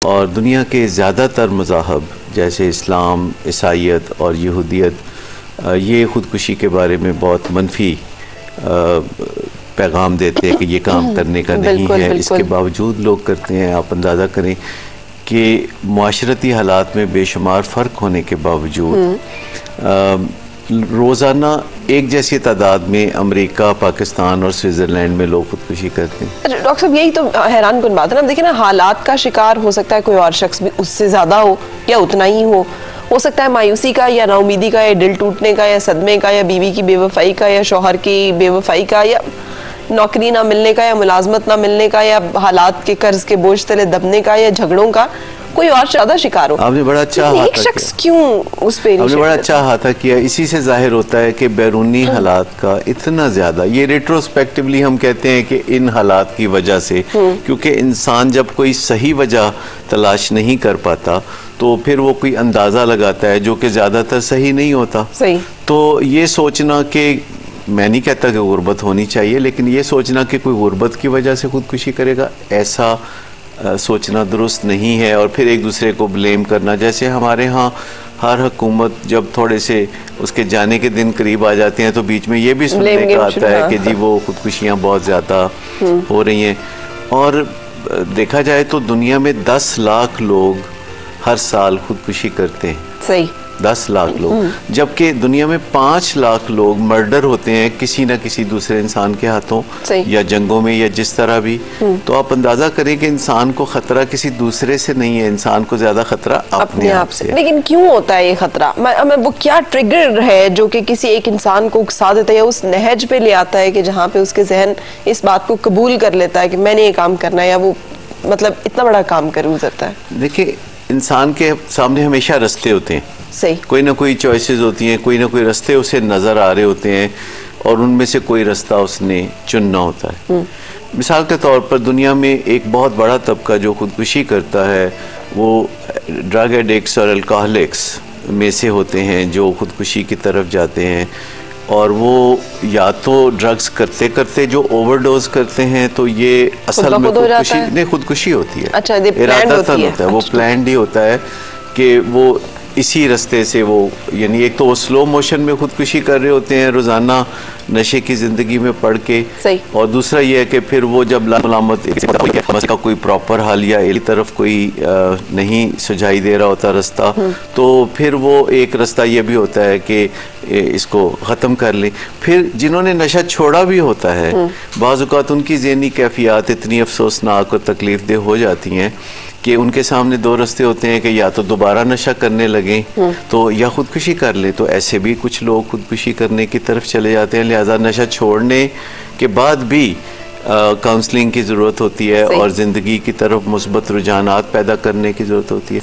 और दुनिया के ज़्यादातर मज़ाहब जैसे इस्लाम, ईसाईयत और यहूदियत ये ख़ुदकुशी के बारे में बहुत मनफी पैगाम देते हैं कि ये काम करने का नहीं है। इसके बावजूद लोग करते हैं। आप अंदाज़ा करें कि मुआशरती हालात में बेशुमार फ़र्क होने के बावजूद रोज़ाना एक जैसी तादाद में अमेरिका, पाकिस्तान और स्विट्ज़रलैंड में लोग खुदकुशी करते हैं। डॉक्टर साहब, यही तो हैरान कुन बात है ना। देखिए ना, हालात का शिकार हो सकता है कोई और शख्स भी उससे ज़्यादा हो या उतना ही हो सकता है मायूसी का या नाउमीदी का या दिल टूटने का या सदमे का या बीवी की बेवफाई का या शौहर की बेवफाई का या नौकरी ना मिलने का या मुलाजमत ना मिलने का या हालात के कर्ज के बोझ तले दबने का या झगड़ों का कोई और ज्यादा शिकार हो। आपने बड़ा अच्छा एक शख्स क्यों उस पे आपने बड़ा अच्छा हाथा किया। इसी से जाहिर होता है कि बैरूनी हालात का इतना ज्यादा, ये रेट्रोस्पेक्टिवली हम कहते हैं कि इन हालात की वजह से, क्योंकि इंसान जब कोई सही वजह तलाश नहीं कर पाता तो फिर वो कोई अंदाजा लगाता है जो कि ज्यादातर सही नहीं होता। सही। तो ये सोचना कि, मैं नहीं कहता कि गुर्बत होनी चाहिए, लेकिन ये सोचना कि कोई गुर्बत की वजह से खुदकुशी करेगा, ऐसा सोचना दुरुस्त नहीं है। और फिर एक दूसरे को ब्लेम करना, जैसे हमारे यहाँ हर हुकूमत जब थोड़े से उसके जाने के दिन करीब आ जाते हैं तो बीच में ये भी सुनने का आता है कि जी वो खुदकुशियाँ बहुत ज़्यादा हो रही हैं। और देखा जाए तो दुनिया में 10 लाख लोग हर साल खुदकुशी करते हैं। सही। 10 लाख लोग, जबकि दुनिया में 5 लाख लोग मर्डर होते हैं किसी न किसी दूसरे इंसान के हाथों या जंगों में या जिस तरह भी। तो आप अंदाजा करें कि इंसान को खतरा किसी दूसरे से नहीं है, इंसान को ज्यादा खतरा अपने आप से। लेकिन क्यों होता है ये खतरा? वो क्या ट्रिगर है जो कि किसी एक इंसान को उकसा देता है या उस नहज पे ले आता है कि जहाँ पे उसके जहन इस बात को कबूल कर लेता है कि मैंने ये काम करना है, या वो मतलब इतना बड़ा काम कर गुजरता है? देखिए, इंसान के सामने हमेशा रास्ते होते हैं। सही। कोई ना कोई चॉइसेस होती हैं, कोई ना कोई रास्ते उसे नज़र आ रहे होते हैं और उनमें से कोई रास्ता उसने चुनना होता है। मिसाल के तौर पर दुनिया में एक बहुत बड़ा तबका जो खुदकुशी करता है वो ड्रग एडिक्ट्स और अल्कोहलिक्स में से होते हैं, जो खुदकुशी की तरफ जाते हैं। और वो या तो ड्रग्स करते करते जो ओवरडोज करते हैं तो ये असल में खुदकुशी होती है। अच्छा, इरादतन होता है, वो प्लान्ड ही होता है कि वो इसी रास्ते से वो, यानी एक तो वो स्लो मोशन में खुदकुशी कर रहे होते हैं रोज़ाना नशे की ज़िंदगी में पढ़ के। सही। और दूसरा ये है कि फिर वो जब लामत का कोई प्रॉपर हाल या एक तरफ कोई नहीं सुझाई दे रहा होता रास्ता, तो फिर वो एक रास्ता ये भी होता है कि इसको ख़त्म कर लें। फिर जिन्होंने नशा छोड़ा भी होता है, बाज़ औक़ात उनकी ज़हनी कैफियत इतनी अफसोसनाक और तकलीफ दे हो जाती हैं कि उनके सामने 2 रास्ते होते हैं कि या तो दोबारा नशा करने लगें तो या खुदकुशी कर ले। तो ऐसे भी कुछ लोग खुदकुशी करने की तरफ चले जाते हैं। लिहाजा नशा छोड़ने के बाद भी काउंसलिंग की ज़रूरत होती है और ज़िंदगी की तरफ मुस्बत रुझानात पैदा करने की ज़रूरत होती है।